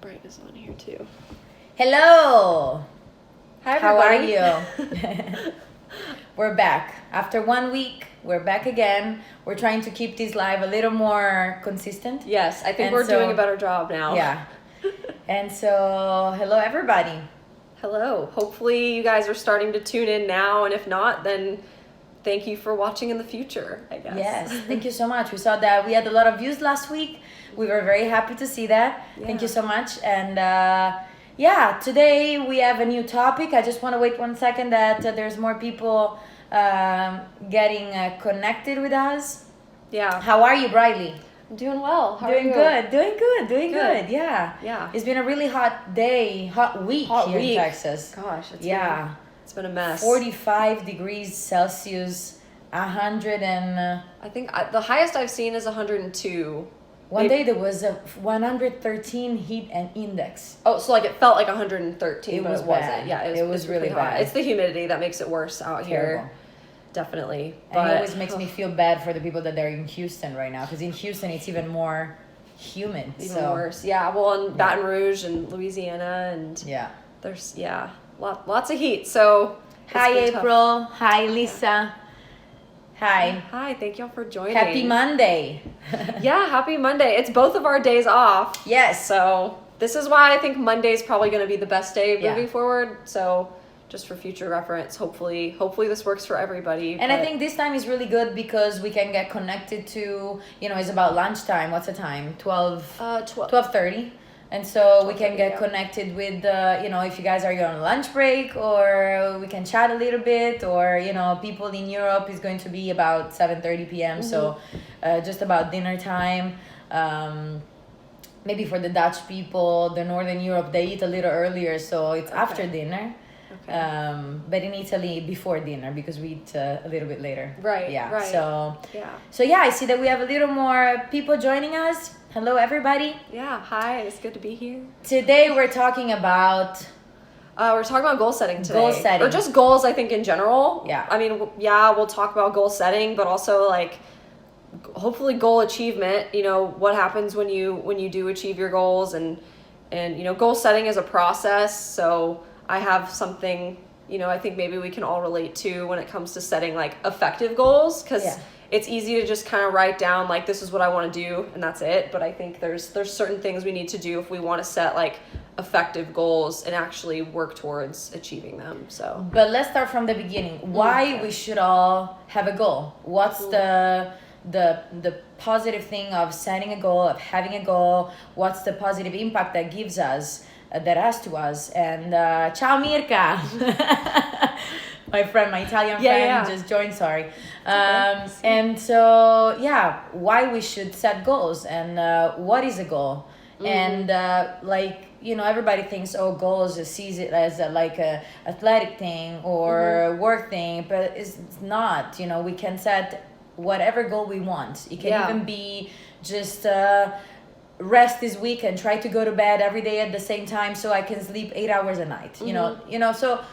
Bright is on here too. Hello. Hi, How are everybody. you? We're back. After 1 week, we're back again. We're trying to keep this live a little more consistent. Yes, I think And we're so- doing a better job now. Yeah. And so, hello everybody. Hello. Hopefully you guys are starting to tune in now, and if not, then thank you for watching in the future, I guess. Yes, thank you so much. We saw that we had a lot of views last week. We were very happy to see that. Thank you so much. And yeah, today we have a new topic. I just want to wait 1 second that there's more people getting connected with us. Yeah. How are you, Briley? I'm doing well. How are Doing you? good, doing good. Yeah. Yeah. It's been a really hot day, hot week here in Texas. Gosh, it's been a mess. 45 degrees Celsius, 100 and... I think the highest I've seen is 102. One day there was a 113 heat and index. Oh, so like it felt like 113, It but was it wasn't. bad. Yeah, It was really pretty hot. bad. It's the humidity that makes it worse out Terrible. here. Definitely. And it always makes me feel bad for the people that are in Houston right now, because in Houston it's even more humid. Even worse. Yeah, well, in Baton Rouge and Louisiana, and Yeah. there's lots of heat. So it's Hi been tough. April. Hi Lisa. Hi. Hi, thank y'all for joining. Happy Monday. Yeah, happy Monday. It's both of our days off. Yes. So this is why I think Monday's probably going to be the best day moving Yeah. forward. So just for future reference, hopefully this works for everybody. And I think this time is really good because we can get connected to, it's about lunchtime. What's the time? 12:30. And so we can get connected with, if you guys are on lunch break, or we can chat a little bit, or, people in Europe is going to be about 7:30 p.m. So just about dinner time. Maybe for the Dutch people, the Northern Europe, they eat a little earlier. So it's after dinner. Okay. But in Italy, before dinner, because we eat a little bit later. Right. Yeah. Right. So yeah, I see that we have a little more people joining us. Hello, everybody. Yeah. Hi. It's good to be here. Today we're talking about We're talking about goal setting today. Goal setting. Or just goals, I think, in general. Yeah. I mean, we'll talk about goal setting, but also like hopefully goal achievement. What happens when you do achieve your goals, and goal setting is a process. So I have something, I think maybe we can all relate to when it comes to setting like effective goals, because it's easy to just kind of write down like, this is what I want to do and that's it. But I think there's certain things we need to do if we want to set like effective goals and actually work towards achieving them. So, but let's start from the beginning. Why we should all have a goal? What's the positive thing of setting a goal, of having a goal? What's the positive impact that gives us, that has to us? And ciao Mirka. My Italian friend just joined, sorry. And so, why we should set goals, and what is a goal? And everybody thinks, goals sees it as a athletic thing or work thing, but it's not. We can set whatever goal we want. It can even be just rest this week and try to go to bed every day at the same time so I can sleep 8 hours a night. So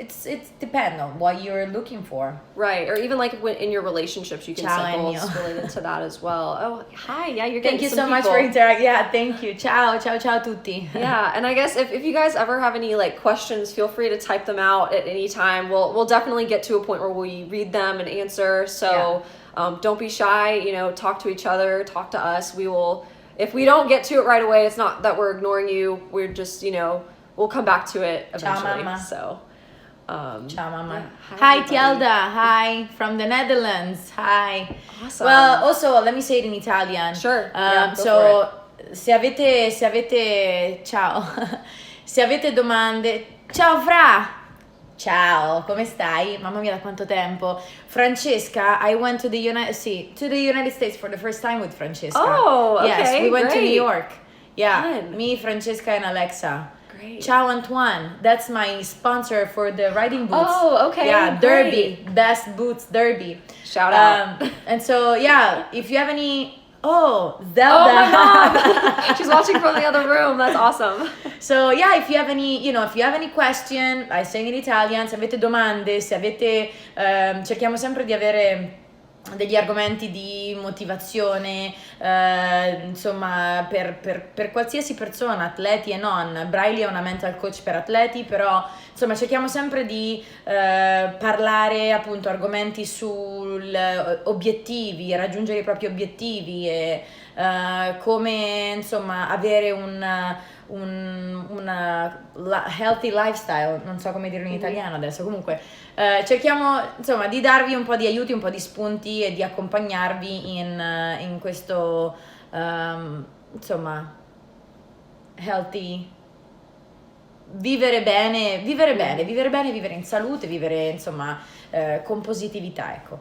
it's depends on what you're looking for. Right. Or even like in your relationships, you can set goals related to that as well. Oh, hi. Yeah, you're getting Thank you some so much people. for interacting. Yeah, thank you. Ciao tutti. Yeah, and I guess if you guys ever have any like questions, feel free to type them out at any time. We'll definitely get to a point where we read them and answer. So don't be shy. Talk to each other, talk to us. We will. If we don't get to it right away, it's not that we're ignoring you. We're just we'll come back to it eventually. Ciao, mama. So. Ciao, mama. Yeah, Hi, Tielda. Hi, from the Netherlands. Hi. Awesome. Well, also, let me say it in Italian. Sure. So, se avete, ciao. Se avete domande, ciao Fra. Ciao, come stai? Mamma mia, da quanto tempo. Francesca, I went to the United States for the first time with Francesca. Oh, okay. Yes, we went to New York. Yeah, Fun. me, Francesca, and Alexa. Great. Ciao Antoine, that's my sponsor for the riding boots. Oh, okay. Yeah, great. Derby, best boots, Derby. Shout out. And so, if you have any, Zelda. Oh my mom. She's watching from the other room. That's awesome. So if you have any question, I say in Italian, se avete domande, se avete, cerchiamo sempre di avere degli argomenti di motivazione, insomma, per qualsiasi persona, atleti e non. Briley è una mental coach per atleti, però insomma cerchiamo sempre di parlare appunto argomenti sul obiettivi, raggiungere i propri obiettivi e come insomma avere una healthy lifestyle, non so come dirlo in italiano adesso, comunque cerchiamo insomma di darvi un po' di aiuti, un po' di spunti e di accompagnarvi in questo insomma healthy, vivere bene, vivere in salute, vivere insomma con positività, ecco.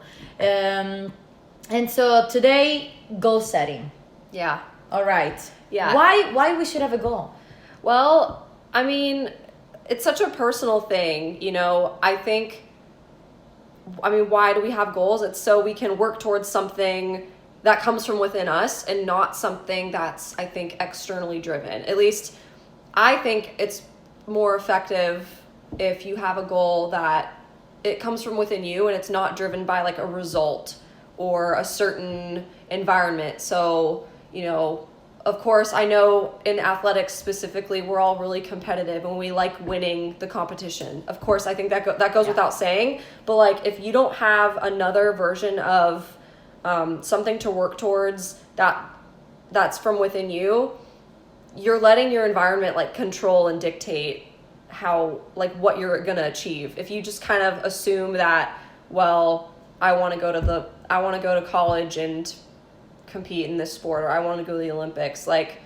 And so today, goal setting. Yeah. All right. Yeah. Why we should have a goal? Well, I mean, it's such a personal thing, you know. I mean, why do we have goals? It's so we can work towards something that comes from within us and not something that's, I think, externally driven. At least I think it's more effective if you have a goal that it comes from within you and it's not driven by like a result or a certain environment. So, you know, of course, I know in athletics specifically, we're all really competitive and we like winning the competition. Of course, I think that goes without saying. But like, if you don't have another version of something to work towards that's from within you, you're letting your environment like control and dictate how like what you're gonna achieve. If you just kind of assume that, well, I want to go to college and compete in this sport, or I want to go to the Olympics, like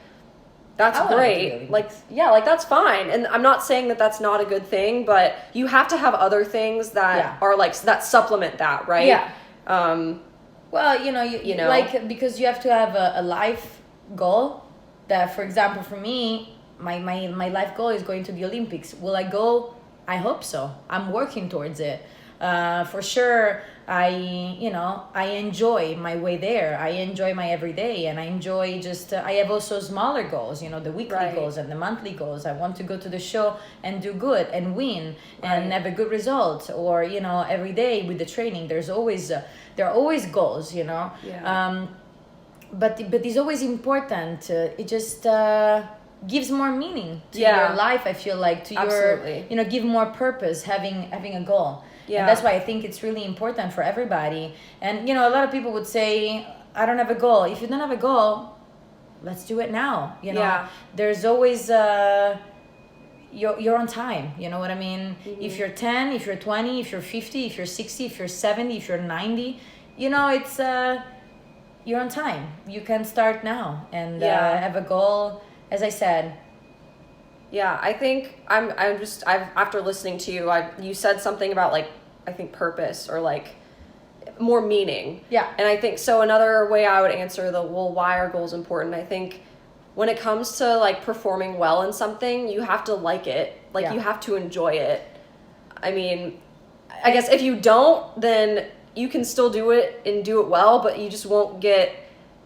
that's great, like yeah, like that's fine, and I'm not saying that that's not a good thing, but you have to have other things that are like that supplement that, right? Well, you know, like, because you have to have a life goal. That, for example, for me, my life goal is going to the Olympics. Will I go? I hope so. I'm working towards it. For sure, I enjoy my way there. I enjoy my everyday, and I enjoy just, I have also smaller goals, the weekly goals and the monthly goals. I want to go to the show and do good and win and have a good result, or, every day with the training, there are always goals, but it's always important. It just gives more meaning to your life, I feel like, to your, give more purpose, having a goal. Yeah. And that's why I think it's really important for everybody. And, a lot of people would say, I don't have a goal. If you don't have a goal, let's do it now. There's always, you're on time. You know what I mean? Mm-hmm. If you're 10, if you're 20, if you're 50, if you're 60, if you're 70, if you're 90, it's, you're on time. You can start now and have a goal, as I said. Yeah, I think I've after listening to you, you said something about like, I think purpose or like more meaning. Yeah. And I think, so another way I would answer why are goals important? I think when it comes to like performing well in something, you have to like it. Like you have to enjoy it. I mean, I guess if you don't, then you can still do it and do it well, but you just won't get,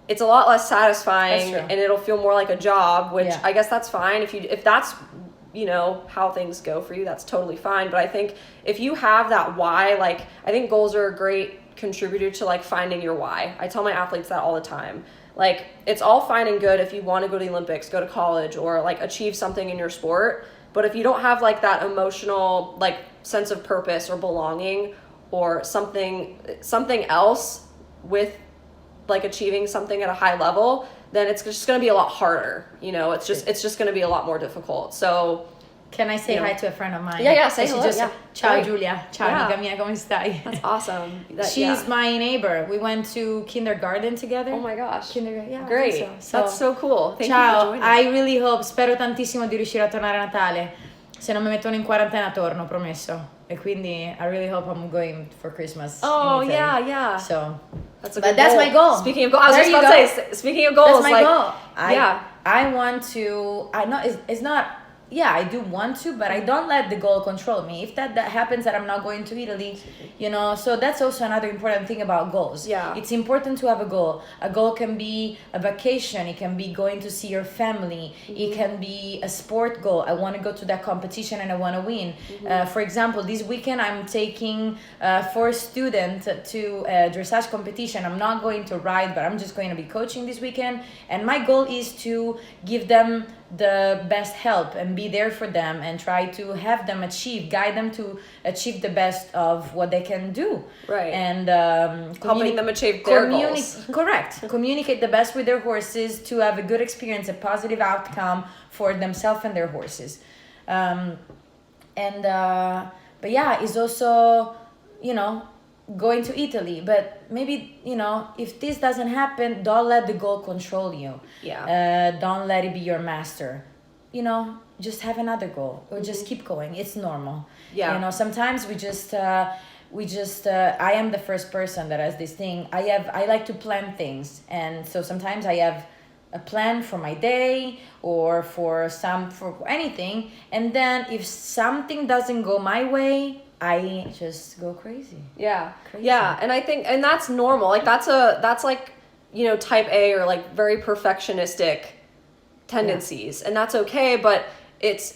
it's a lot less satisfying and it'll feel more like a job, which I guess that's fine. If that's, how things go for you, that's totally fine. But I think if you have that why, like, I think goals are a great contributor to like finding your why. I tell my athletes that all the time. Like, it's all fine and good if you want to go to the Olympics, go to college, or like achieve something in your sport. But if you don't have like that emotional, like, sense of purpose or belonging or something else with like achieving something at a high level, then it's just going to be a lot harder. It's just going to be a lot more difficult. So can I say hi to a friend of mine? Yeah, say hello. Ciao Giulia. Ciao amica mia, come stai? That's awesome. She's my neighbor. We went to kindergarten together. Oh my gosh. Kindergarten, yeah. Great. That's so cool. Thank you for joining. I really hope, spero tantissimo di riuscire a tornare a Natale. Se non mi mettono in quarantena torno, promesso. E quindi I really hope I'm going for Christmas. Oh, yeah. So that's my goal. Speaking of goals, I was just about to say, speaking of goals, that's my goal. I I want to, I know it's not yeah, I do want to, but I don't let the goal control me. If that happens, that I'm not going to Italy, so that's also another important thing about goals. Yeah. It's important to have a goal. A goal can be a vacation. It can be going to see your family. It can be a sport goal. I want to go to that competition and I want to win. For example, this weekend I'm taking 4 students to a dressage competition. I'm not going to ride, but I'm just going to be coaching this weekend. And my goal is to give them the best help and be there for them and try to have them guide them to achieve the best of what they can do. Right. And helping them achieve their goals. Correct. Communicate the best with their horses to have a good experience, a positive outcome for themselves and their horses. But yeah, it's also, going to Italy, but maybe, if this doesn't happen, don't let the goal control you. Yeah. Don't let it be your master. Just have another goal or just keep going. It's normal. Yeah. Sometimes I am the first person that has this thing. I like to plan things. And so sometimes I have a plan for my day or for anything. And then if something doesn't go my way, I just go crazy. Yeah. Yeah. And I think, and that's normal. Like that's like, type A or like very perfectionistic tendencies. And that's okay. But it's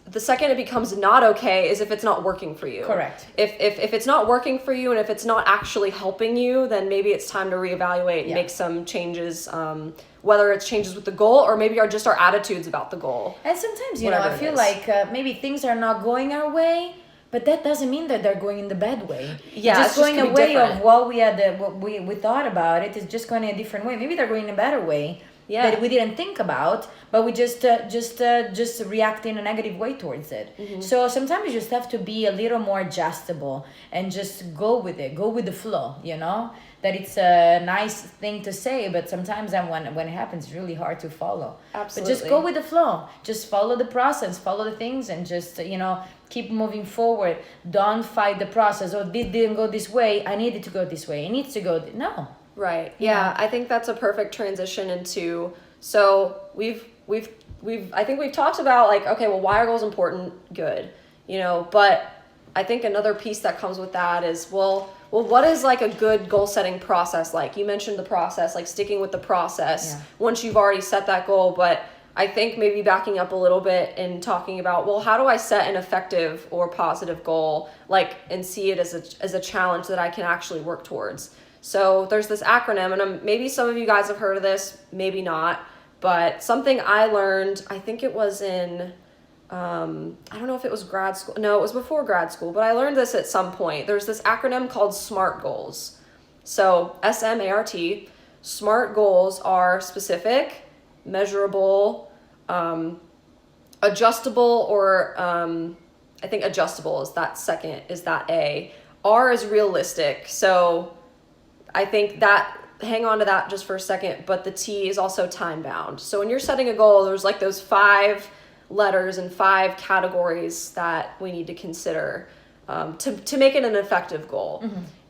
the second it becomes not okay is if it's not working for you. Correct. If it's not working for you and if it's not actually helping you, then maybe it's time to reevaluate and make some changes, whether it's changes with the goal or maybe just our attitudes about the goal. And sometimes, I feel like maybe things are not going our way, but that doesn't mean that they're going in the bad way. Yeah, just going a way different. of what we thought about it is just going in a different way. Maybe they're going in a better way that we didn't think about, but we just react in a negative way towards it. So sometimes you just have to be a little more adjustable and just go with it, go with the flow. That it's a nice thing to say, but sometimes when it happens, it's really hard to follow. Absolutely. But just go with the flow. Just follow the process, follow the things, and just keep moving forward. Don't fight the process. Oh, this didn't go this way. I need it to go this way. It needs to go. No. Right. Yeah. I think that's a perfect transition into. So we've I think we've talked about like, okay, well, why are goals important? Good. But I think another piece that comes with that is, well, what is like a good goal setting process like? You mentioned the process, like sticking with the process once you've already set that goal. But I think maybe backing up a little bit and talking about, well, how do I set an effective or positive goal, like, and see it as a challenge that I can actually work towards? So there's this acronym, and maybe some of you guys have heard of this, maybe not, but something I learned, I think it was in, I don't know if it was grad school. No, it was before grad school, but I learned this at some point. There's this acronym called SMART goals. So SMART, SMART goals are specific, measurable, adjustable, or I think adjustable is that A. R is realistic. So I think that, hang on to that just for a second, but the T is also time bound. So when you're setting a goal, there's like those 5 letters and 5 categories that we need to consider to make it an effective goal.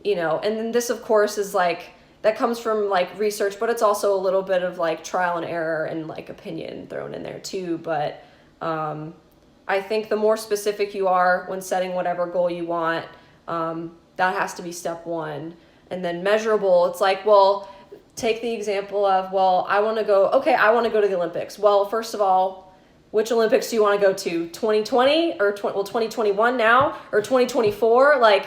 And then this of course is like, that comes from like research, but it's also a little bit of like trial and error and like opinion thrown in there too. But I think the more specific you are when setting whatever goal you want, that has to be step 1. And then measurable, it's like, well, take the example of, well, I want to go to the Olympics. Well, first of all, which Olympics do you want to go to? 2020 or 2021 now or 2024? Like,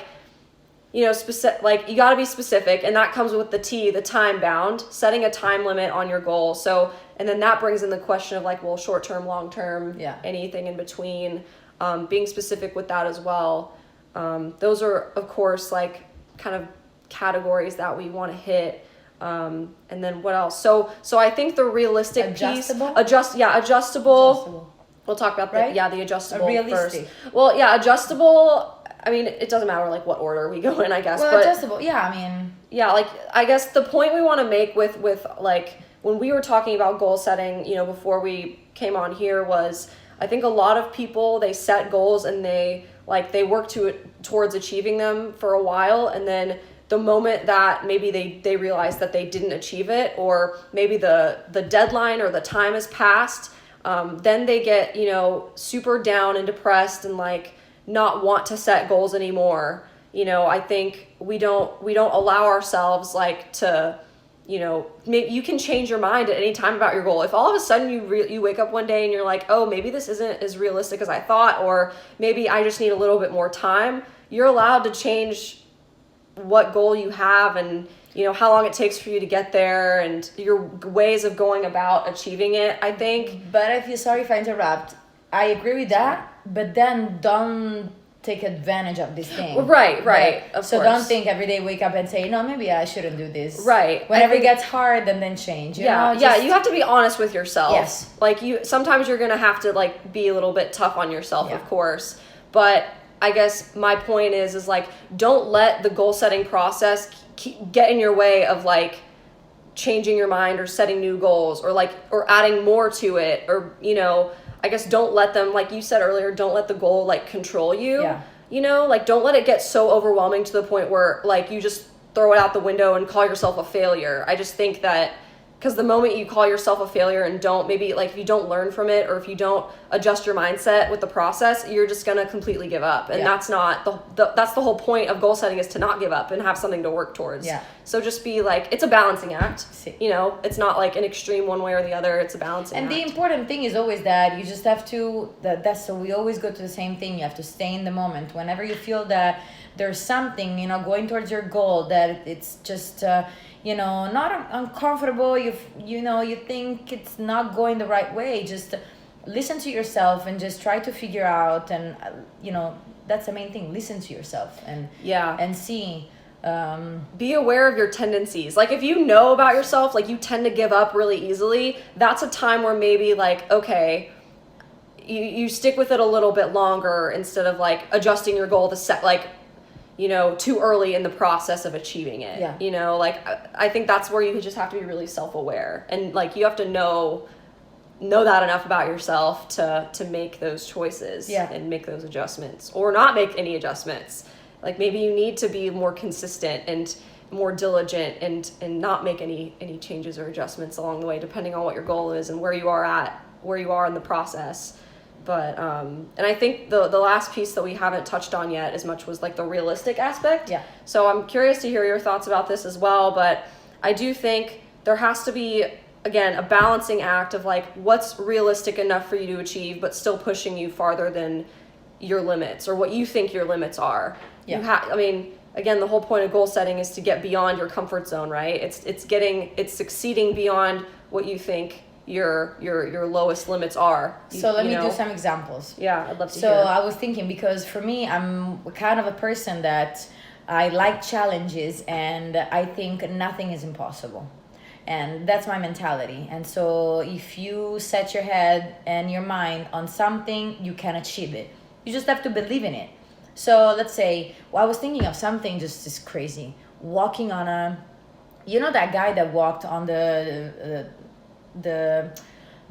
specific, like you got to be specific, and that comes with the T, the time bound, setting a time limit on your goal. So, and then that brings in the question of like, well, short term, long term, anything in between, being specific with that as well. Those are, of course, like kind of categories that we want to hit. And then what else? So I think the realistic adjustable? piece, adjustable. We'll talk about the adjustable first. Well, adjustable. I mean, it doesn't matter like what order we go in, I guess. Well, but adjustable. Yeah, I mean. Yeah, like I guess the point we want to make with like when we were talking about goal setting, before we came on here was, I think a lot of people, they set goals and they work towards achieving them for a while, and then the moment that maybe they realize that they didn't achieve it, or maybe the deadline or the time has passed, then they get, you know, super down and depressed and like not want to set goals anymore. You know, I think we don't allow ourselves like to, you know, maybe you can change your mind at any time about your goal. If all of a sudden you wake up one day and you're like, oh, maybe this isn't as realistic as I thought, or maybe I just need a little bit more time, you're allowed to change what goal you have and, you know, how long it takes for you to get there and your ways of going about achieving it, I think. But I feel sorry if I interrupt. I agree with that, but then don't take advantage of this thing. Right, of so course. don't think every day wake up and say, no, maybe I shouldn't do this. Right. Whenever it gets hard, then change. You know, you have to be honest with yourself. Yes. Like sometimes you're gonna have to like be a little bit tough on yourself, of course. But I guess my point is like, don't let the goal setting process get in your way of like changing your mind or setting new goals or adding more to it, or, you know, I guess don't let them, like you said earlier, don't let the goal like control you. Yeah. You know, like don't let it get so overwhelming to the point where like you just throw it out the window and call yourself a failure. I just think that because the moment you call yourself a failure and don't, maybe like if you don't learn from it or if you don't adjust your mindset with the process, you're just going to completely give up. And that's not that's the whole point of goal setting, is to not give up and have something to work towards. Yeah. So just be like, it's a balancing act. You know, it's not like an extreme one way or the other. It's a balancing act. And the important thing is always that you just have to, so we always go to the same thing. You have to stay in the moment. Whenever you feel that there's something, you know, going towards your goal, that it's just, you know, not uncomfortable, you know, you think it's not going the right way, just listen to yourself and just try to figure out, and you know, that's the main thing, listen to yourself and see. Be aware of your tendencies. Like if you know about yourself, like you tend to give up really easily, that's a time where maybe like, okay, you stick with it a little bit longer instead of like adjusting your goal to set like, you know, too early in the process of achieving it. Yeah. You know, like I think that's where you just have to be really self-aware, and like you have to know that enough about yourself to make those choices and make those adjustments, or not make any adjustments. Like maybe you need to be more consistent and more diligent and not make any changes or adjustments along the way, depending on what your goal is and where you are in the process. But and I think the last piece that we haven't touched on yet as much was like the realistic aspect. Yeah. So I'm curious to hear your thoughts about this as well. But I do think there has to be, again, a balancing act of like what's realistic enough for you to achieve, but still pushing you farther than your limits or what you think your limits are. Yeah. I mean, again, the whole point of goal setting is to get beyond your comfort zone, right? It's succeeding beyond what you think your lowest limits are. So let me do some examples. Yeah, I'd love to hear. So I was thinking, because for me, I'm kind of a person that I like challenges and I think nothing is impossible. And that's my mentality. And so if you set your head and your mind on something, you can achieve it. You just have to believe in it. So let's say, I was thinking of something just crazy. Walking on you know that guy that walked on the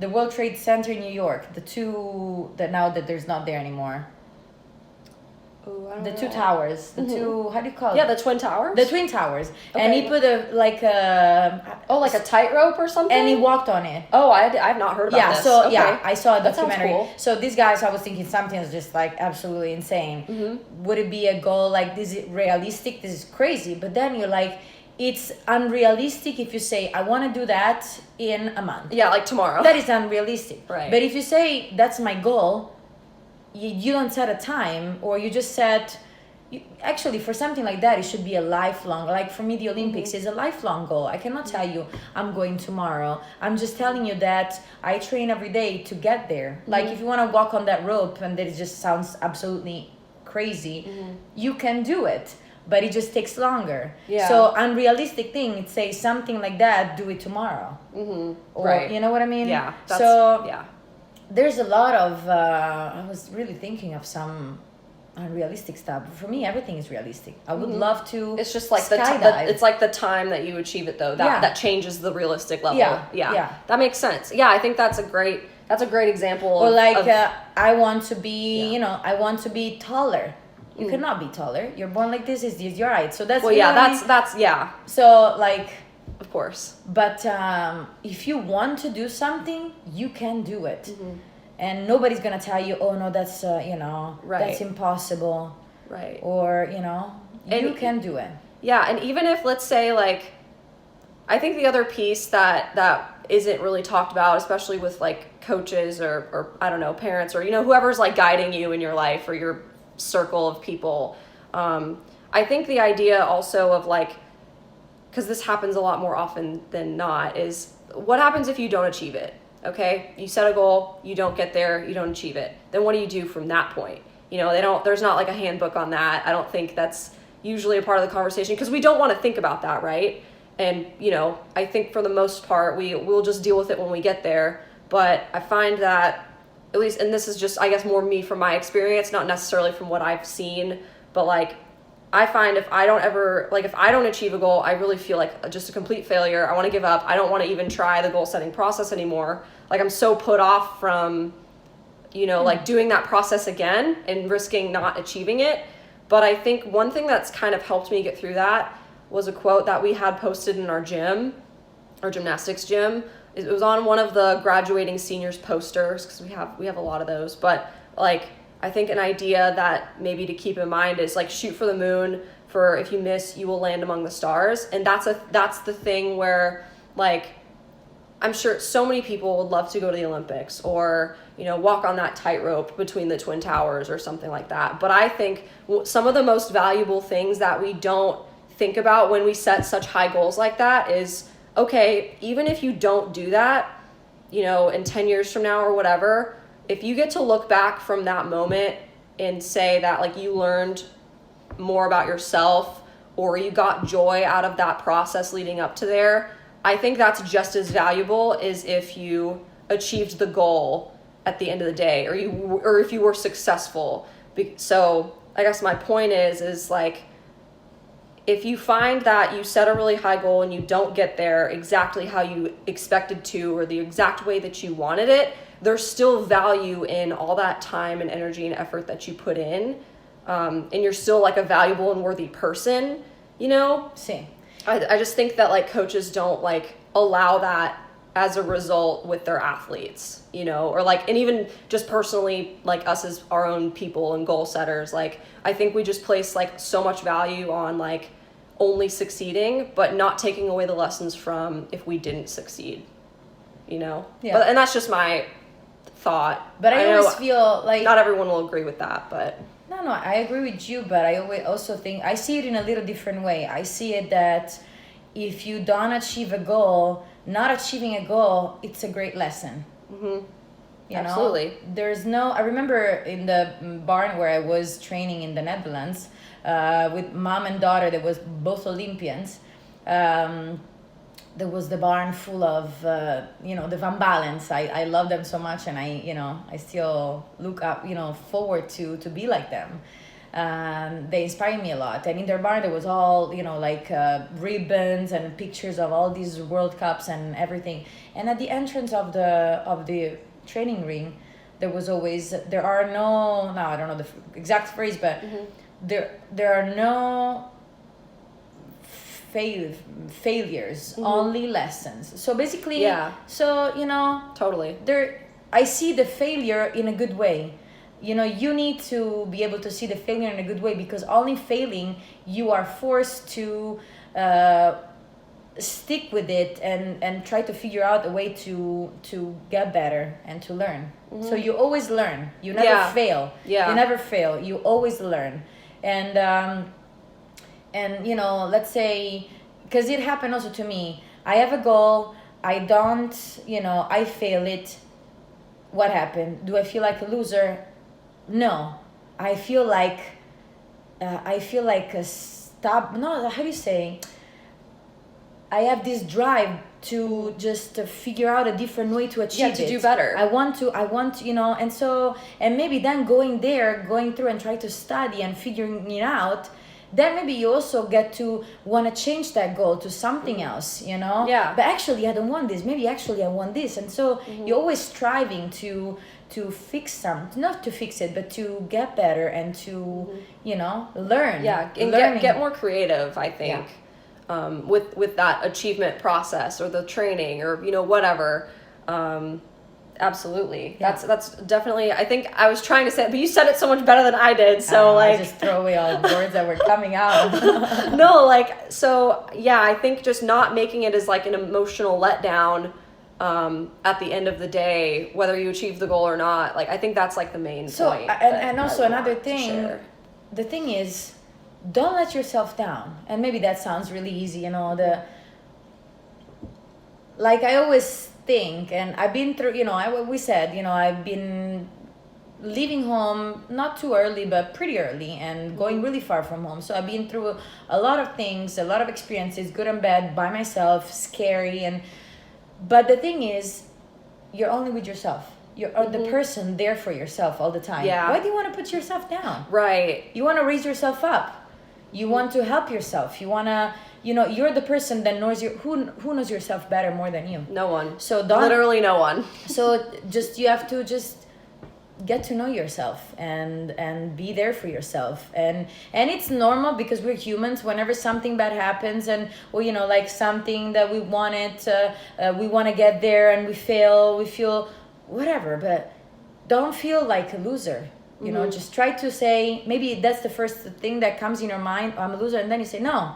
World Trade Center in New York, the two that now that there's not there anymore. Ooh, I don't the know. Two towers, the two, how do you call it? Yeah, the Twin Towers. The Twin Towers. Okay. And he put like a tightrope or something? And he walked on it. Oh, I've not heard about this. So okay. I saw a That sounds documentary. cool. So these guys, I was thinking something is just like absolutely insane. Mm-hmm. Would it be a goal like this is realistic? This is crazy. But then you're like, it's unrealistic if you say, I want to do that in a month. Yeah, like tomorrow. That is unrealistic. Right. But if you say, that's my goal, you don't set a time, or you just set... actually, for something like that, it should be a lifelong. Like for me, the Olympics is a lifelong goal. I cannot tell you I'm going tomorrow. I'm just telling you that I train every day to get there. Like if you want to walk on that rope, and that it just sounds absolutely crazy, you can do it, but it just takes longer. Yeah. So unrealistic thing, it says something like that, do it tomorrow. Or, right. You know what I mean? Yeah. So there's a lot of I was really thinking of some unrealistic stuff. For me, everything is realistic. I would love to. It's just like it's like the time that you achieve it, though. That changes the realistic level. Yeah. That makes sense. Yeah, I think that's a great example. Or I want to be, I want to be taller. You cannot be taller. You're born like this. Is your height. So that's that's So like, Of course. But if you want to do something, you can do it. And nobody's going to tell you, oh, no, that's, that's impossible. Right. Or, you can do it. Yeah, and even if, let's say, like, I think the other piece that isn't really talked about, especially with, like, coaches or I don't know, parents or, whoever's, like, guiding you in your life or your circle of people, I think the idea also of, like, because this happens a lot more often than not, is what happens if you don't achieve it? Okay, you set a goal, you don't get there, you don't achieve it. Then what do you do from that point? There's not like a handbook on that. I don't think that's usually a part of the conversation because we don't want to think about that, right? And, I think for the most part, we'll just deal with it when we get there. But I find that, at least, and this is just, I guess, more me from my experience, not necessarily from what I've seen, but like, I find if I don't achieve a goal, I really feel like just a complete failure. I want to give up. I don't want to even try the goal setting process anymore. Like, I'm so put off from, like doing that process again and risking not achieving it. But I think one thing that's kind of helped me get through that was a quote that we had posted in our gym, our gymnastics gym. It was on one of the graduating seniors posters because we have a lot of those. But like, I think an idea that maybe to keep in mind is like shoot for the moon, for if you miss, you will land among the stars. And that's the thing where, like, I'm sure so many people would love to go to the Olympics or, walk on that tightrope between the Twin Towers or something like that. But I think some of the most valuable things that we don't think about when we set such high goals like that is, okay, even if you don't do that, in 10 years from now or whatever, if you get to look back from that moment and say that, like, you learned more about yourself or you got joy out of that process leading up to there, I think that's just as valuable as if you achieved the goal at the end of the day or if you were successful. So I guess my point is like, if you find that you set a really high goal and you don't get there exactly how you expected to or the exact way that you wanted it, there's still value in all that time and energy and effort that you put in. And you're still like a valuable and worthy person, See. I just think that like coaches don't like allow that as a result with their athletes, or like, and even just personally, like us as our own people and goal setters, like, I think we just place like so much value on like only succeeding, but not taking away the lessons from if we didn't succeed, Yeah. But, and that's just my thought. But I always feel like not everyone will agree with that, but no, I agree with you, but I always also think I see it in a little different way. I see it that if you don't achieve a goal, not achieving a goal, it's a great lesson. Absolutely. I remember in the barn where I was training in the Netherlands with mom and daughter, that was both Olympians. There was the barn full of, the Van Balens. I love them so much, and I still look up, forward to be like them. They inspire me a lot. And in their barn, there was all, ribbons and pictures of all these World Cups and everything. And at the entrance of the training ring, there are no, now I don't know the exact phrase, but there are no failures, only lessons. So basically, totally. I see the failure in a good way. You need to be able to see the failure in a good way, because only failing, you are forced to stick with it and try to figure out a way to get better and to learn. So you always learn. You never fail. You never fail. You always learn. And let's say, because it happened also to me, I have a goal, I don't, I fail it. What happened? Do I feel like a loser? No. I feel like a how do you say? I have this drive to just figure out a different way to achieve it. To do better. I want, and maybe then going through and try to study and figuring it out, then maybe you also get to want to change that goal to something else, Yeah. But actually, I don't want this. Maybe actually I want this. And so you're always striving to fix not to fix it, but to get better and to, learn. Yeah, and get more creative, I think. with that achievement process or the training or, you know, whatever. Absolutely. Yeah. That's definitely, I think I was trying to say it, but you said it so much better than I did. So like, I just throw away all the words that were coming out. no, like, so yeah, I think just not making it as like an emotional letdown at the end of the day, whether you achieve the goal or not. Like, I think that's like the main point. And also another thing, the thing is, don't let yourself down. And maybe that sounds really easy, you know, like I always think, and I've been through, you know, we said, you know, I've been leaving home not too early, but pretty early, and going really far from home. So I've been through a lot of things, a lot of experiences, good and bad, by myself, scary. But the thing is, you're only with yourself. You're the person there for yourself all the time. Yeah. Why do you want to put yourself down? Right. You want to raise yourself up. You want to help yourself. You want to, you know, you're the person that knows who knows yourself better more than you. No one. So literally no one. So you have to just get to know yourself and be there for yourself. And it's normal because we're humans. Whenever something bad happens and, well, you know, like something that we want to get there and we fail, we feel whatever, but don't feel like a loser. You know, just try to say, maybe that's the first thing that comes in your mind, oh, I'm a loser, and then you say, no.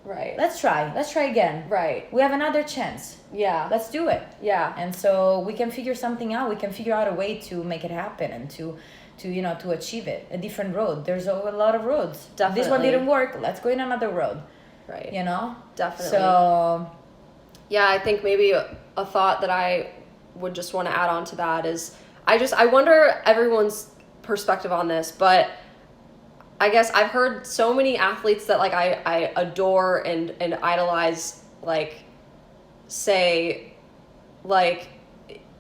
Right. Let's try again. Right. We have another chance. Yeah. Let's do it. Yeah. And so we can figure something out. We can figure out a way to make it happen and to you know, to achieve it. A different road. There's a lot of roads. Definitely. This one didn't work. Let's go in another road. Right. You know? Definitely. So yeah, I think maybe a thought that I would just want to add on to that is I wonder everyone's perspective on this, but I guess I've heard so many athletes that like I adore and idolize, like, say like,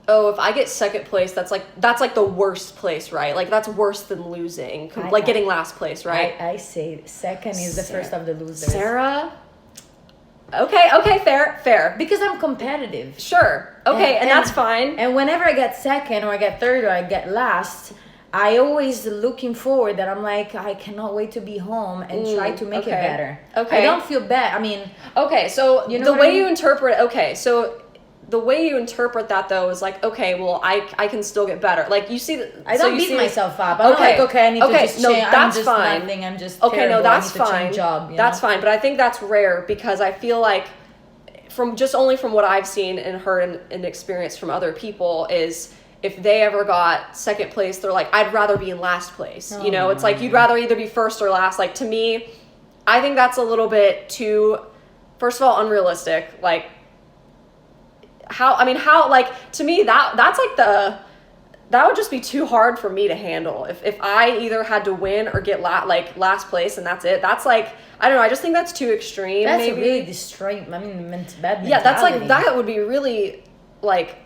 oh, if I get second place, that's like the worst place, right? Like that's worse than losing, like getting last place, right? I say second is the first of the losers. Sara? Okay, fair. Because I'm competitive. Sure. Okay, and that's fine. And whenever I get second or I get third or I get last, I always looking forward that I'm like, I cannot wait to be home and try to make it better. Okay. I don't feel bad. I mean, okay, so you know the what I way mean? you interpret, the way you interpret that though is like, okay, well, I can still get better. Like you see, I don't beat myself up. I'm like, okay, I need to just change. No, that's I'm just fine. nothing. I'm just okay. terrible. No, that's I need to fine. change job. You that's know? fine. But I think that's rare because I feel like from what I've seen and heard and experienced from other people is if they ever got second place, they're like, I'd rather be in last place. You know, it's like you'd rather either be first or last. Like to me, I think that's a little bit too, first of all, unrealistic. Like how like to me that's like that would just be too hard for me to handle if I either had to win or get last place and that's it. That's like, I don't know, I just think that's too extreme. That's maybe. a really destroying, bad mentality. Yeah, that's like, that would be really like,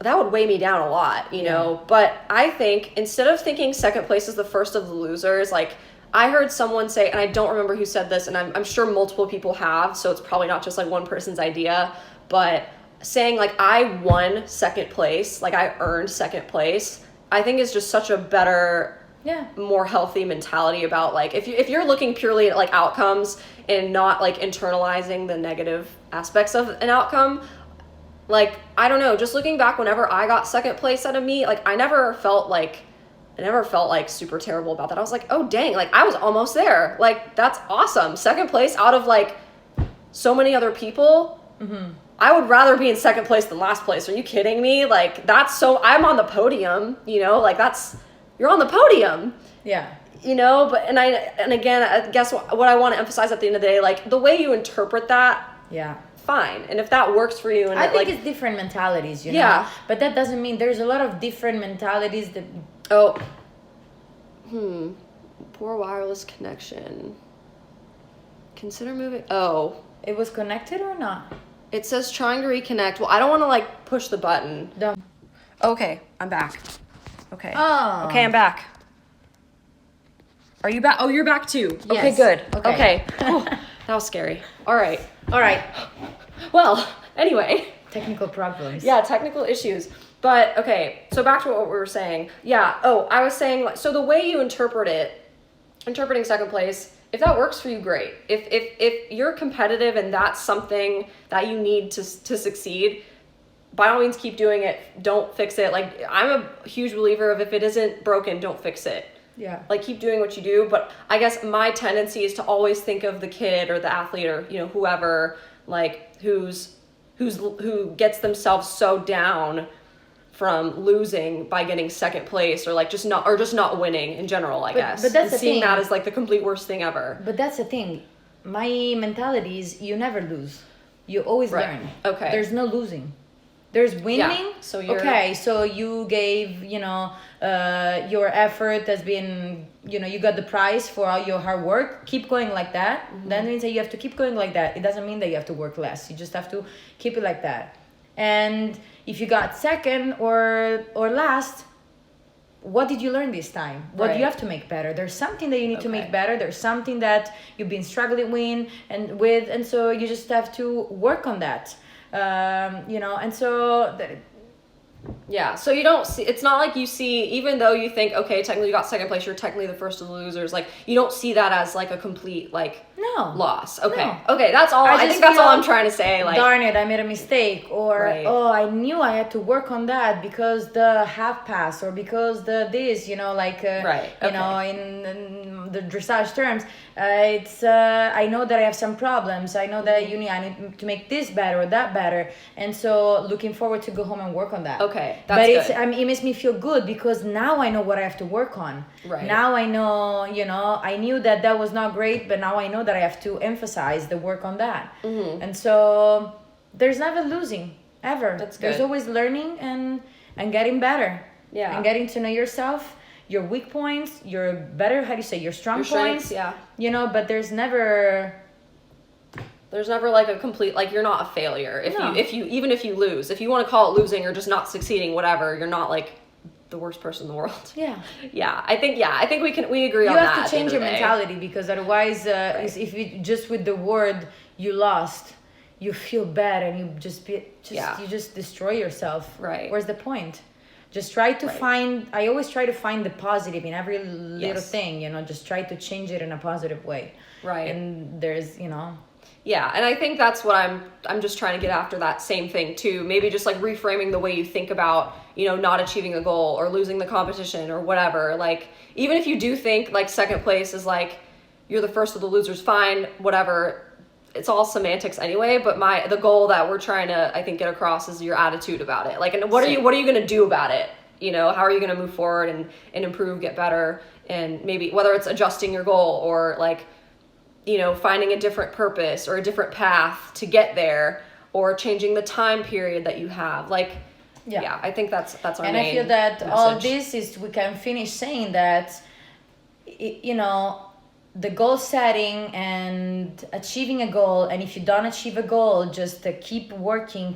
that would weigh me down a lot, you know? But I think instead of thinking second place is the first of the losers, like I heard someone say, and I don't remember who said this, and I'm sure multiple people have, so it's probably not just like one person's idea, but saying like I won second place, like I earned second place, I think is just such a better, more healthy mentality about like if you're looking purely at like outcomes and not like internalizing the negative aspects of an outcome. Like, I don't know, just looking back, whenever I got second place at a meet, like I never felt like super terrible about that. I was like, oh dang, like I was almost there. Like that's awesome. Second place out of like so many other people. I would rather be in second place than last place. Are you kidding me? Like I'm on the podium, you know, like you're on the podium. Yeah. You know, but and again, I guess what I want to emphasize at the end of the day, like the way you interpret that. Yeah. Fine. And if that works for you, and I think it's different mentalities, you know. But that doesn't mean there's a lot of different mentalities that. Poor wireless connection. Consider moving. It was connected or not? It says trying to reconnect. Well, I don't want to like push the button. Don't. Okay, I'm back. Okay. Oh. Okay, I'm back. Are you back? Oh, you're back too. Yes. Okay, good. Okay. Oh, that was scary. All right. Well, anyway. Technical problems. Yeah, technical issues. But okay, so back to what we were saying. Yeah. Oh, I was saying, so the way you interpreting second place if that works for you, great. If you're competitive and that's something that you need to succeed, by all means keep doing it. Don't fix it. Like, I'm a huge believer of if it isn't broken, don't fix it. Yeah. Like, keep doing what you do. But I guess my tendency is to always think of the kid or the athlete or, you know, whoever, like, who gets themselves so down from losing by getting second place or like just not winning in general, I guess. But that's the seeing thing. that as like the complete worst thing ever. But that's the thing. My mentality is you never lose. You always learn. Okay. There's no losing. There's winning. Yeah. So you're okay. So you gave, your effort has been, you got the prize for all your hard work. Keep going like that. Mm-hmm. That means that you have to keep going like that. It doesn't mean that you have to work less. You just have to keep it like that. And if you got second or last, what did you learn this time? What do you have to make better? There's something that you need to make better. There's something that you've been struggling with, and so you just have to work on that. And so yeah, so you don't see, it's not like you see, even though you think, okay, technically you got second place, you're technically the first of the losers, like, you don't see that as like a complete, like, loss. Okay. No. Okay, that's all, I think that's all I'm trying to say, like, darn it, I made a mistake, or I knew I had to work on that because the half pass, or because the this, in the dressage terms, I know that I have some problems, I know that I need to make this better or that better, and so looking forward to go home and work on that. Okay, that's good. But it makes me feel good because now I know what I have to work on. Right. Now I know, I knew that was not great, but now I know that I have to emphasize the work on that. Mm-hmm. And so there's never losing, ever. That's good. There's always learning and getting better. Yeah. And getting to know yourself, your weak points, your strong points. Yeah. But there's never like a complete, like, you're not a failure if you lose. If you want to call it losing or just not succeeding, whatever, you're not like the worst person in the world. Yeah. I think we agree on that. You have to change your mentality, because otherwise if you just with the word you lost, you feel bad and you just destroy yourself. Right. Where's the point? Just try to I always try to find the positive in every little thing, just try to change it in a positive way. Right. And there's, Yeah, and I think that's what I'm just trying to get after, that same thing too. Maybe just like reframing the way you think about, not achieving a goal or losing the competition or whatever. Like, even if you do think like second place is like you're the first of the losers, fine, whatever. It's all semantics anyway, but the goal that we're trying to, I think, get across is your attitude about it. Like, and what are you going to do about it? How are you going to move forward and improve, get better, and maybe whether it's adjusting your goal or like, finding a different purpose or a different path to get there, or changing the time period that you have. Like, I think that's our main And I feel that message. all this is, we can finish saying that, the goal setting and achieving a goal, and if you don't achieve a goal, just keep working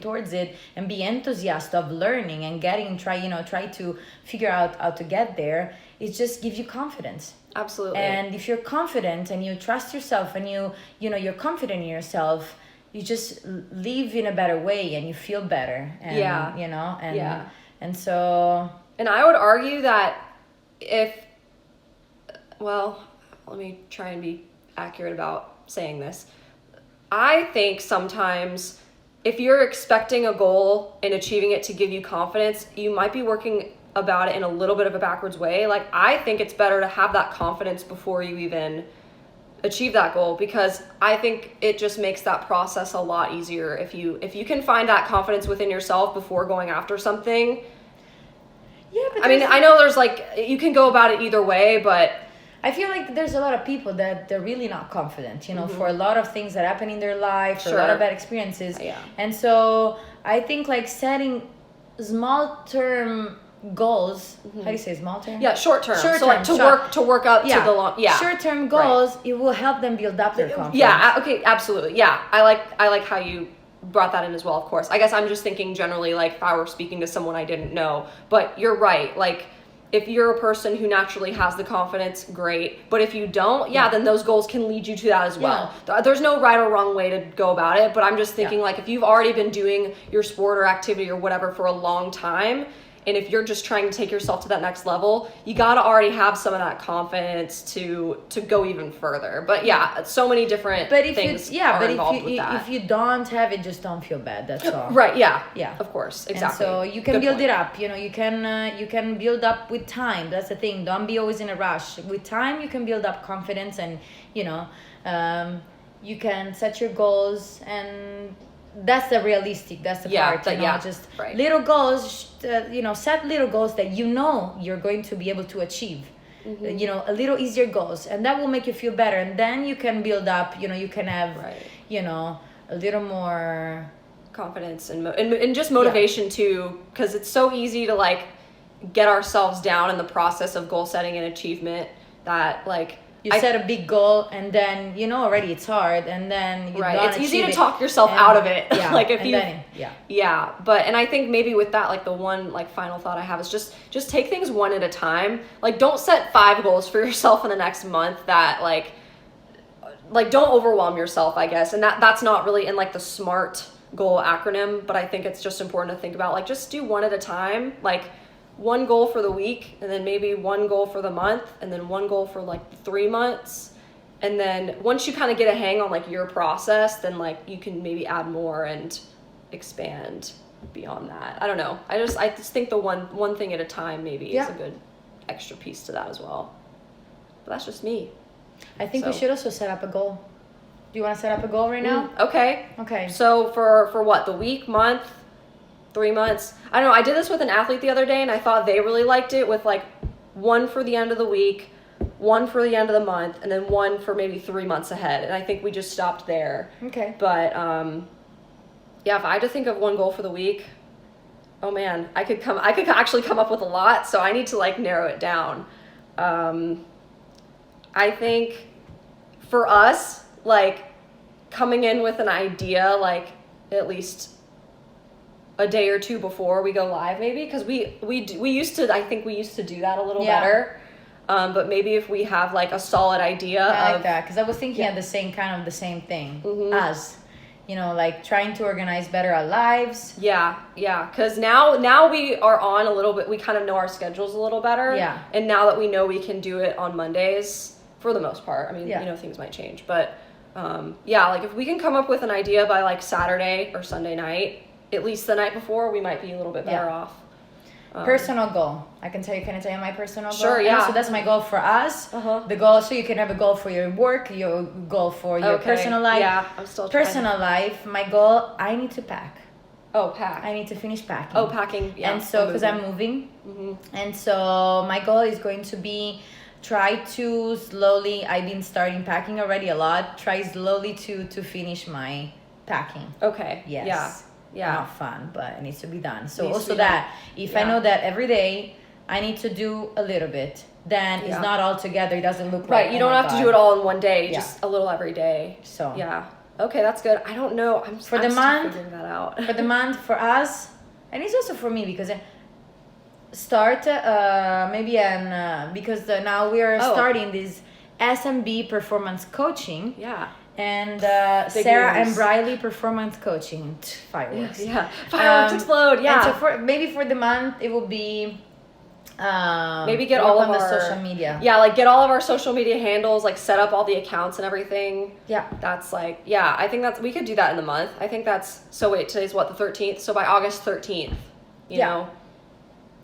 towards it and be enthusiastic of learning and try to figure out how to get there. It just gives you confidence. Absolutely. And if you're confident and you trust yourself and you're confident in yourself, you just live in a better way and you feel better. And, and so. And I would argue that let me try and be accurate about saying this. I think sometimes if you're expecting a goal and achieving it to give you confidence, you might be working about it in a little bit of a backwards way. Like, I think it's better to have that confidence before you even achieve that goal, because I think it just makes that process a lot easier if you can find that confidence within yourself before going after something. Yeah, but I know there's like, you can go about it either way, but I feel like there's a lot of people that they're really not confident, for a lot of things that happen in their life, for a lot of bad experiences. Yeah. And so I think like setting small term goals, how do you say small term? Yeah, short term. So like to work up to the long, short term goals, it will help them build up their confidence. Yeah, okay, absolutely. Yeah. I like how you brought that in as well, of course. I guess I'm just thinking generally, like, if I were speaking to someone I didn't know, but you're right. Like, if you're a person who naturally has the confidence, great. But if you don't, then those goals can lead you to that as well. Yeah. There's no right or wrong way to go about it, but I'm just thinking like, if you've already been doing your sport or activity or whatever for a long time, And if you're just trying to take yourself to that next level, you got to already have some of that confidence to go even further. But yeah, so many different things are involved with that. If you don't have it, just don't feel bad. That's all. Right. Yeah. Yeah. Of course. Exactly. And so you can build it up. You know, you can build up with time. That's the thing. Don't be always in a rush. With time, you can build up confidence, and you know, you can set your goals, and that's the realistic. That's the part. You know, just little goals. You know, set little goals that you know you're going to be able to achieve. Mm-hmm. You know, a little easier goals, and that will make you feel better. And then you can build up. You know, you can have you know, a little more confidence and just motivation too, because it's so easy to like get ourselves down in the process of goal setting and achievement that like you set a big goal and then you know already it's hard, and then you don't it's easy to talk yourself out of it. Like if you but and I think maybe with that, like the one like final thought I have is just take things one at a time. Like don't set 5 goals for yourself in the next month that like don't overwhelm yourself, I guess. And that's not really in like the SMART goal acronym, but I think it's just important to think about like just do one at a time, like one goal for the week, and then maybe one goal for the month, and then one goal for like 3 months. And then once you kind of get a hang on like your process, then like you can maybe add more and expand beyond that. I don't know. I just think the one thing at a time maybe is a good extra piece to that as well. But that's just me. I think we should also set up a goal. Do you want to set up a goal right now? Okay. So for what, the week, month, 3 months? I don't know. I did this with an athlete the other day, and I thought they really liked it with like one for the end of the week, one for the end of the month, and then one for maybe 3 months ahead. And I think we just stopped there. Okay. But if I had to think of one goal for the week, oh man, I could actually come up with a lot. So I need to like narrow it down. I think for us, like coming in with an idea, like at least a day or two before we go live, maybe, because we used to, I think we used to do that a little better. But maybe if we have like a solid idea I like that, because I was thinking of the same thing as, you know, like trying to organize better our lives. Yeah, because now we are on a little bit, we kind of know our schedules a little better. Yeah. And now that we know we can do it on Mondays, for the most part, I mean, you know, things might change, but like if we can come up with an idea by like Saturday or Sunday night, at least the night before, we might be a little bit better off. Personal goal. Can I tell you my personal goal? Sure, yeah. So that's my goal for us. The goal, so you can have a goal for your work, your goal for your personal life. Yeah, I'm still personal life. My goal, I need to pack. Oh, pack. I need to finish packing. Oh, packing. Yeah. And so, because I'm moving. And so my goal is going to be try to slowly, I've been starting packing already a lot, try slowly to finish my packing. Okay. Yes. Yeah. Not fun, but it needs to be done. So also that, if I know that every day I need to do a little bit, then it's not all together. It doesn't look right. You don't have to do it all in one day, just a little every day. So okay, that's good. I don't know. I'm still figuring that out. For the month, for us, and it's also for me, because start because now we are starting this SMB performance coaching. Yeah. And Sara and Briley performance coaching. Fireworks. Yeah. Fireworks explode. Yeah. And so maybe for the month it will be maybe get all of our our social media. Yeah, like get all of our social media handles, like set up all the accounts and everything. Yeah. That's like, I think we could do that in the month. I think today's what, the 13th? So by August 13th, you know,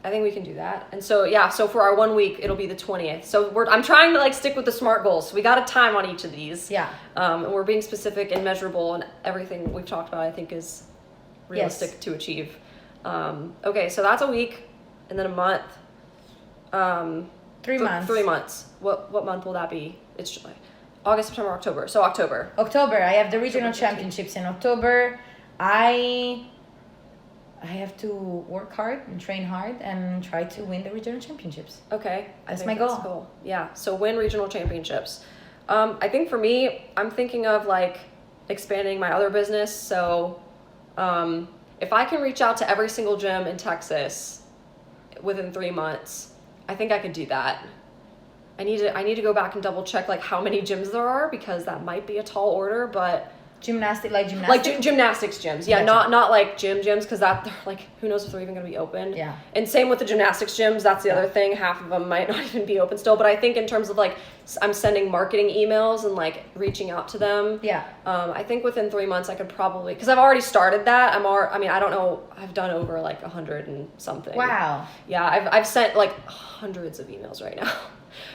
I think we can do that. And so, so for our 1 week, it'll be the 20th. So I'm trying to like stick with the SMART goals. So we got a time on each of these. Yeah. And we're being specific and measurable, and everything we've talked about, I think, is realistic to achieve. Okay, so that's a week, and then a month. 3 months. 3 months. What month will that be? It's July, August, September, October. So October. I have the regional championships in October. I have to work hard and train hard and try to win the regional championships. Okay. That's my goal. Cool. Yeah. So win regional championships. I think for me, I'm thinking of like expanding my other business. So if I can reach out to every single gym in Texas within 3 months, I think I could do that. I need to go back and double check like how many gyms there are, because that might be a tall order, but Gymnastics? Gymnastics gyms. Yeah, Gotcha. not like gyms because that like who knows if they're even going to be open. Yeah. And same with the gymnastics gyms. That's the other thing. Half of them might not even be open still. But I think in terms of like I'm sending marketing emails and like reaching out to them. Yeah. I think within 3 months I could probably because I've already started that. I mean I don't know. I've done over like 100 and something. Wow. Yeah, I've sent like hundreds of emails right now.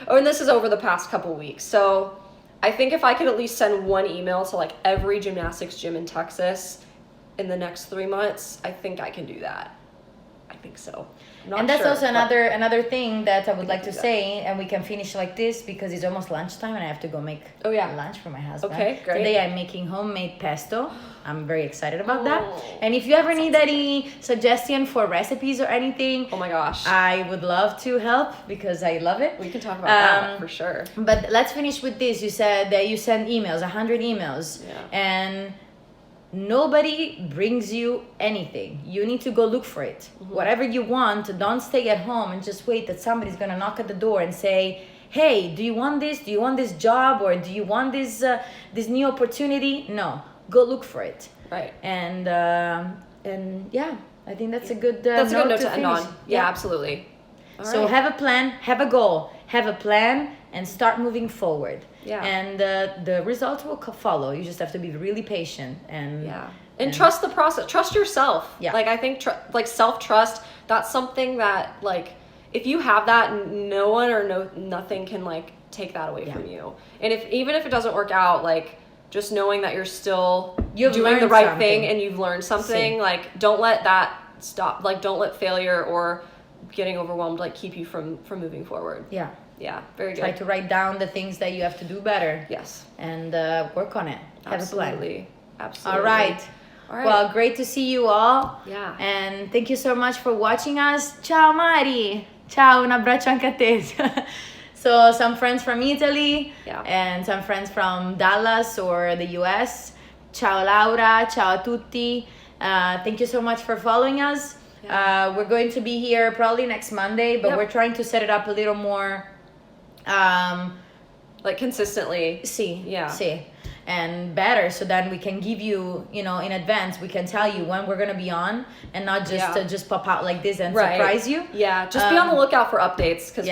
Oh, and this is over the past couple weeks. So I think if I could at least send one email to like every gymnastics gym in Texas in the next 3 months, I think I can do that. I think so. I'm not And that's sure, also but another thing that I would like to do that. say, and we can finish like this because it's almost lunchtime and I have to go make lunch for my husband. Okay, great. Today I'm making homemade pesto. I'm very excited about that. Oh, And if you ever need any suggestion for recipes or anything, oh my gosh. I would love to help because I love it. We can talk about that for sure. But let's finish with this. You said that you send emails, 100 emails, and nobody brings you anything. You need to go look for it. Whatever you want, don't stay at home and just wait that somebody's gonna knock at the door and say, hey, do you want this? Do you want this job? Or do you want this new opportunity? No, go look for it. Right. And yeah, I think that's a good That's a good note to finish. end on. Yeah, absolutely. All So right. have a plan, have a goal, have a plan, and start moving forward. Yeah. And the results will follow. You just have to be really patient and and trust the process. Trust yourself. Yeah. Like I think like self-trust, that's something that like if you have that, no one or nothing can like take that away from you. And even if it doesn't work out, like just knowing that you're still doing the right thing and you've learned something, like don't let that stop. Like don't let failure or getting overwhelmed like keep you from moving forward. Yeah. Yeah, very good. Try to write down the things that you have to do better. Yes. And work on it. Have a plan. Absolutely. All right. Well, great to see you all. Yeah. And thank you so much for watching us. Ciao Mari. Ciao, un abbraccio anche a te. So some friends from Italy and some friends from Dallas or the US. Ciao Laura, ciao a tutti. Thank you so much for following us. Yeah. We're going to be here probably next Monday, but we're trying to set it up a little more like consistently. See. And better, so then we can give you, in advance, we can tell you when we're going to be on and not just pop out like this and surprise you. Yeah, just be on the lookout for updates because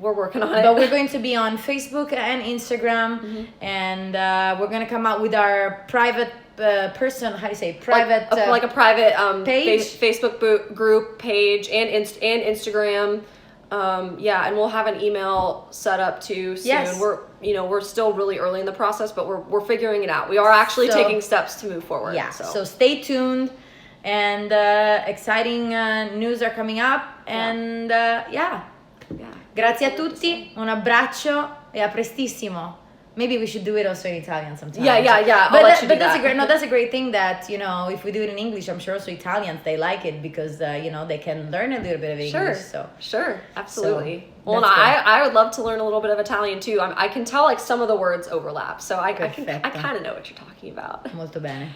we're working on it. But we're going to be on Facebook and Instagram, and we're going to come out with our private private like a private page, Facebook group page and Instagram. And we'll have an email set up too soon. Yes. We're still really early in the process, but we're figuring it out. We are actually taking steps to move forward. Yeah. So stay tuned, and exciting news are coming up. And grazie a tutti, un abbraccio e a prestissimo. Maybe we should do it also in Italian sometime. Yeah. But that's a great thing that, if we do it in English, I'm sure also Italians, they like it because, they can learn a little bit of English. Sure, absolutely. Well, and I would love to learn a little bit of Italian too. I can tell like some of the words overlap, so I kind of know what you're talking about. Molto bene.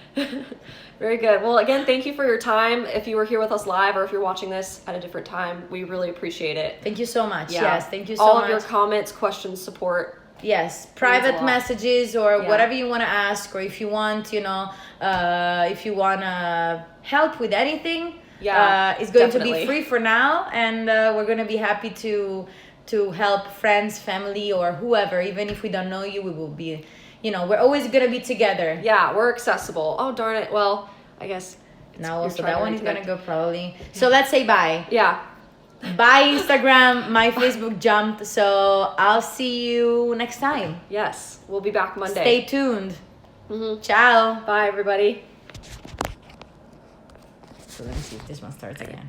Very good. Well, again, thank you for your time. If you were here with us live or if you're watching this at a different time, we really appreciate it. Thank you so much. Yeah. Yes, thank you so much. All of your comments, questions, support. Yes, private messages or whatever you want to ask, or if you want, if you want to help with anything, it's going to be free for now, and we're going to be happy to help friends, family, or whoever. Even if we don't know you, we will be, we're always going to be together. Yeah, we're accessible. Oh, darn it. Well, I guess now also that one is going to go probably. So let's say bye. Yeah. Bye Instagram, my Facebook jumped, so I'll see you next time. Yes, we'll be back Monday. Stay tuned. Ciao. Bye everybody. So let me see if this one starts again.